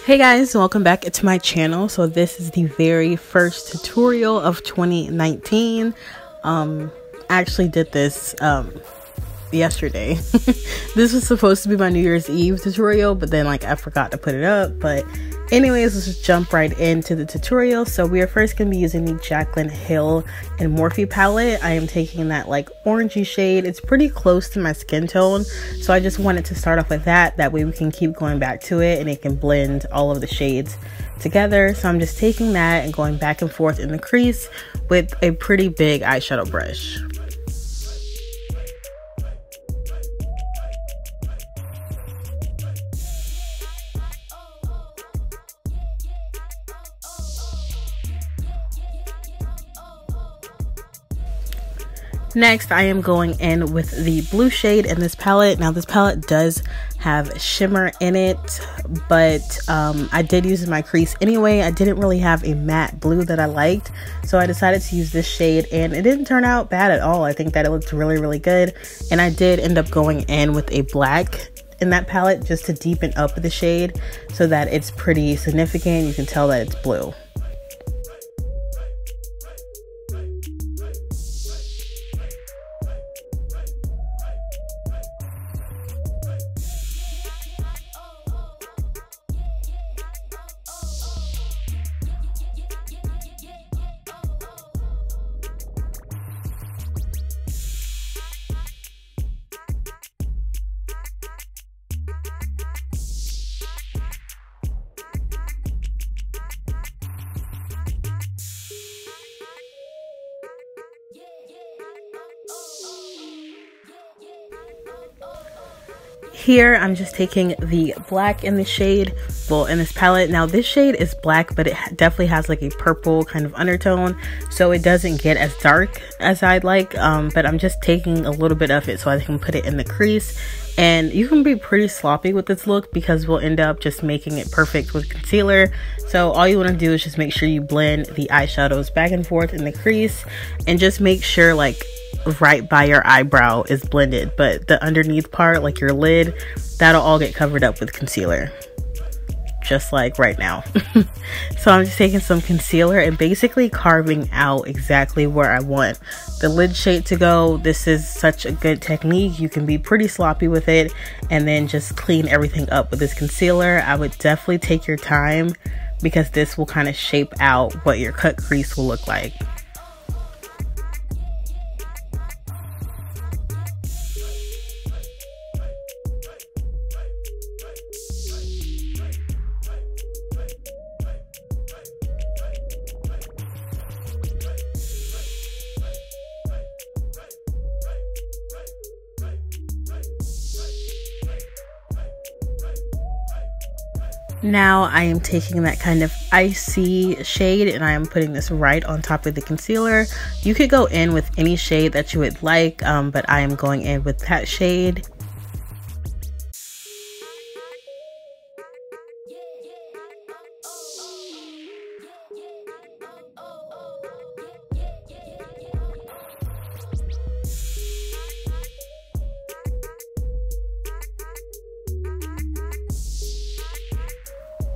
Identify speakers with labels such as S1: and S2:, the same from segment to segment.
S1: Hey guys, welcome back to my channel. So this is the very first tutorial of 2019. I actually did this yesterday. This was supposed to be my New Year's Eve tutorial, but then I forgot to put it up. But anyways, let's just jump right into the tutorial. So we are first going to be using the Jaclyn Hill and Morphe palette. I am taking that orangey shade. It's pretty close to my skin tone, so I just wanted to start off with that. That way we can keep going back to it and it can blend all of the shades together. So I'm just taking that and going back and forth in the crease with a pretty big eyeshadow brush. Next, I am going in with the blue shade in this palette. Now, this palette does have shimmer in it, but I did use my crease anyway. I didn't really have a matte blue that I liked, so I decided to use this shade, and it didn't turn out bad at all. I think that it looked really, really good, and I did end up going in with a black in that palette just to deepen up the shade so that it's pretty significant. You can tell that it's blue. Here, I'm just taking the black in the shade, well, in this palette. Now, this shade is black, but it definitely has a purple kind of undertone, so it doesn't get as dark as I'd like, but I'm just taking a little bit of it so I can put it in the crease. And you can be pretty sloppy with this look because we'll end up just making it perfect with concealer. So all you want to do is just make sure you blend the eyeshadows back and forth in the crease and just make sure right by your eyebrow is blended, but the underneath part, your lid, that'll all get covered up with concealer, just like right now. So I'm just taking some concealer and basically carving out exactly where I want the lid shade to go. This is such a good technique. You can be pretty sloppy with it and then just clean everything up with this concealer. I would definitely take your time because this will kind of shape out what your cut crease will look like. Now I am taking that kind of icy shade and I am putting this right on top of the concealer. You could go in with any shade that you would like, but I am going in with that shade.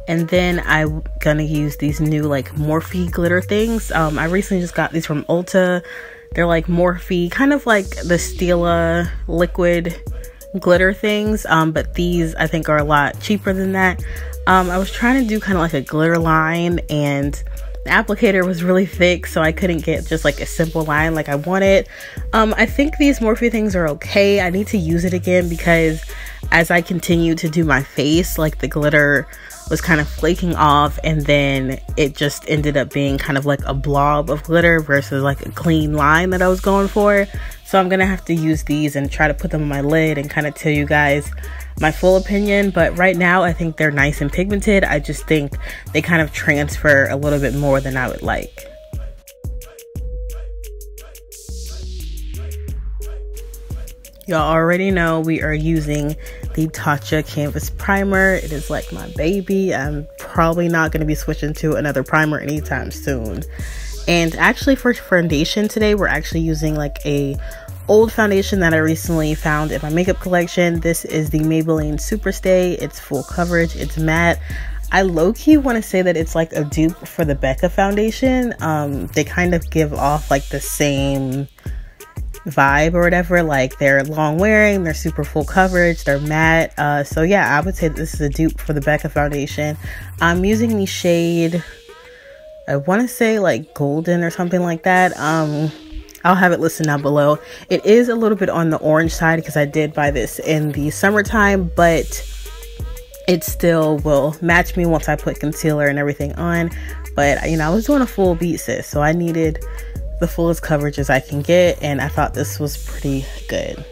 S1: And then I'm gonna use these new Morphe glitter things. I recently just got these from Ulta. They're Morphe, kind of like the Stila liquid glitter things, but these I think are a lot cheaper than that. I was trying to do kind of a glitter line, and the applicator was really thick, so I couldn't get just a simple line like I wanted. I think these Morphe things are okay. I need to use it again because as I continue to do my face, the glitter was kind of flaking off, and then it just ended up being kind of a blob of glitter versus a clean line that I was going for. So I'm gonna have to use these and try to put them on my lid and kind of tell you guys my full opinion. But right now I think they're nice and pigmented. I just think they kind of transfer a little bit more than I would like. Y'all already know we are using the Tatcha Canvas Primer. It is my baby. I'm probably not going to be switching to another primer anytime soon. And actually for foundation today, we're actually using a old foundation that I recently found in my makeup collection. This is the Maybelline Superstay. It's full coverage, it's matte. I low-key want to say that it's like a dupe for the Becca foundation. They kind of give off like the same vibe or whatever. Like, they're long wearing, they're super full coverage, they're matte. So yeah, I would say that this is a dupe for the Becca foundation. I'm using the shade, I want to say like golden or something like that. I'll have it listed down below. It is a little bit on the orange side because I did buy this in the summertime, but it still will match me once I put concealer and everything on. But you know, I was doing a full beat, sis, so I needed the fullest coverage as I can get, and I thought this was pretty good.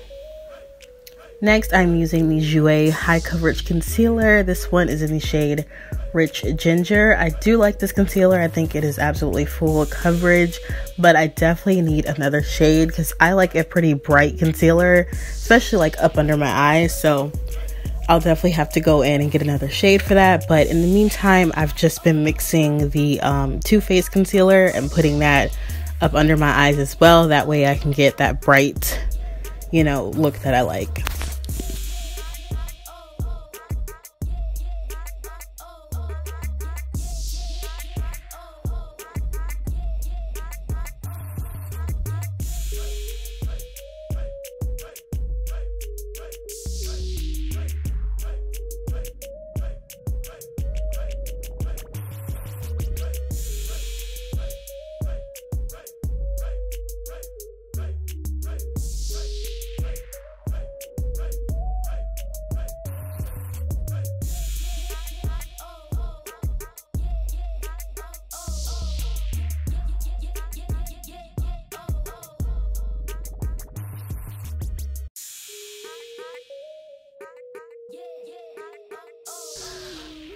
S1: Next, I'm using the Jouer high coverage concealer. This one is in the shade Rich Ginger. I do like this concealer. I think it is absolutely full coverage, but I definitely need another shade because I like a pretty bright concealer, especially like up under my eyes. So I'll definitely have to go in and get another shade for that. But in the meantime, I've just been mixing the Too Faced concealer and putting that up under my eyes as well. That way I can get that bright, you know, look that I like.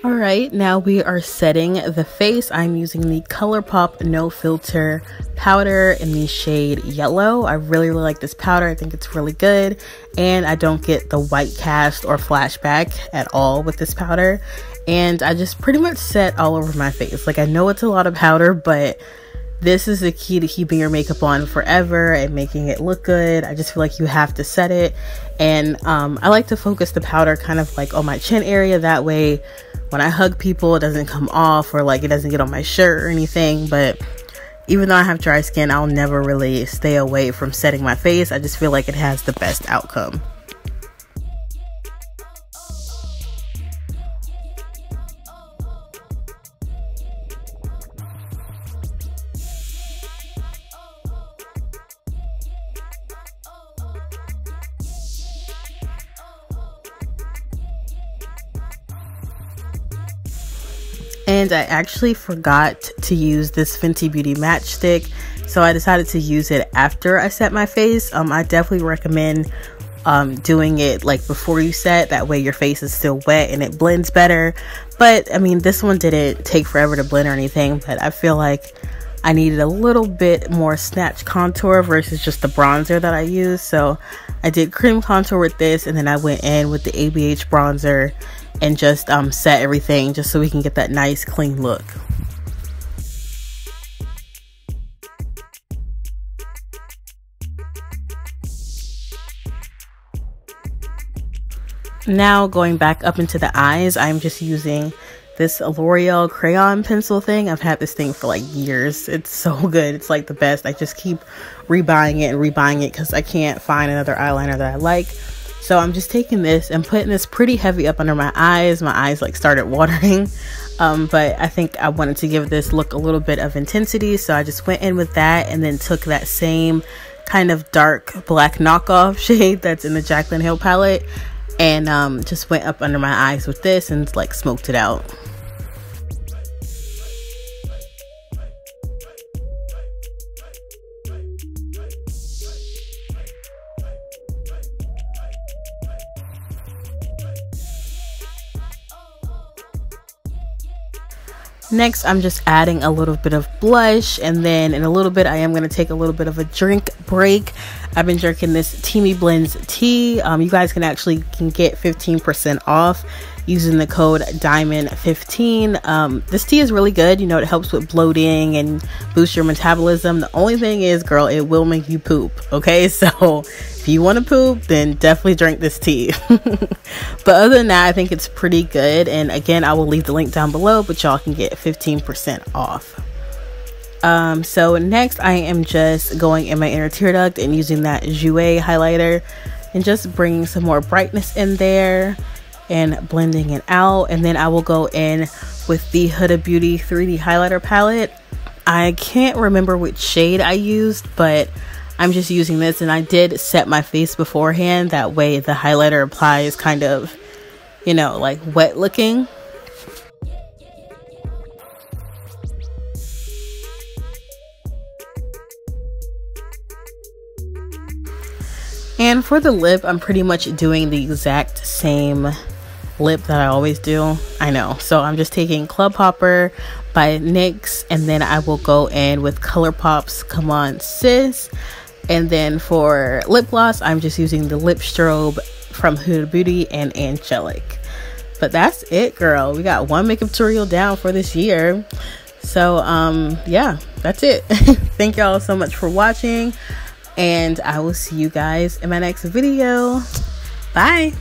S1: Alright, now we are setting the face. I'm using the ColourPop No Filter powder in the shade Yellow. I really like this powder. I think it's really good, and I don't get the white cast or flashback at all with this powder. And I just pretty much set all over my face. Like, I know it's a lot of powder, but this is the key to keeping your makeup on forever and making it look good. I just feel like you have to set it. And I like to focus the powder kind of like on my chin area. That way when I hug people, it doesn't come off or like it doesn't get on my shirt or anything. But even though I have dry skin, I'll never really stay away from setting my face. I just feel like it has the best outcome. And I actually forgot to use this Fenty Beauty matchstick, so I decided to use it after I set my face. I definitely recommend doing it like before you set. That way your face is still wet and it blends better. But I mean, this one didn't take forever to blend or anything, but I feel like I needed a little bit more snatch contour versus just the bronzer that I used. So I did cream contour with this, and then I went in with the ABH bronzer and just set everything just so we can get that nice clean look. Now going back up into the eyes, I'm just using this L'Oreal crayon pencil thing. I've had this thing for like years. It's so good. It's like the best. I just keep rebuying it and rebuying it because I can't find another eyeliner that I like. So I'm just taking this and putting this pretty heavy up under my eyes. My eyes like started watering. But I think I wanted to give this look a little bit of intensity. So I just went in with that and then took that same kind of dark black knockoff shade that's in the Jaclyn Hill palette and just went up under my eyes with this and like smoked it out. Next, I'm just adding a little bit of blush, and then in a little bit I am going to take a little bit of a drink break. I've been drinking this TEAMI Blends tea. You guys can get 15% off using the code DIAMOND15. This tea is really good. You know, it helps with bloating and boosts your metabolism. The only thing is, girl, it will make you poop. Okay, so if you want to poop, then definitely drink this tea. But other than that, I think it's pretty good. And again, I will leave the link down below, but y'all can get 15% off. So next I am just going in my inner tear duct and using that Jouer highlighter and just bringing some more brightness in there and blending it out. And then I will go in with the Huda Beauty 3D highlighter palette. I can't remember which shade I used, but I'm just using this, and I did set my face beforehand. That way the highlighter applies kind of, you know, like wet looking. And for the lip, I'm pretty much doing the exact same lip that I always do. I know. So I'm just taking Club Hopper by NYX, and then I will go in with ColourPop's Come On Sis. And then for lip gloss, I'm just using the Lip Strobe from Huda Beauty and Angelic. But that's it, girl. We got one makeup tutorial down for this year. So yeah, that's it. Thank y'all so much for watching, and I will see you guys in my next video. Bye.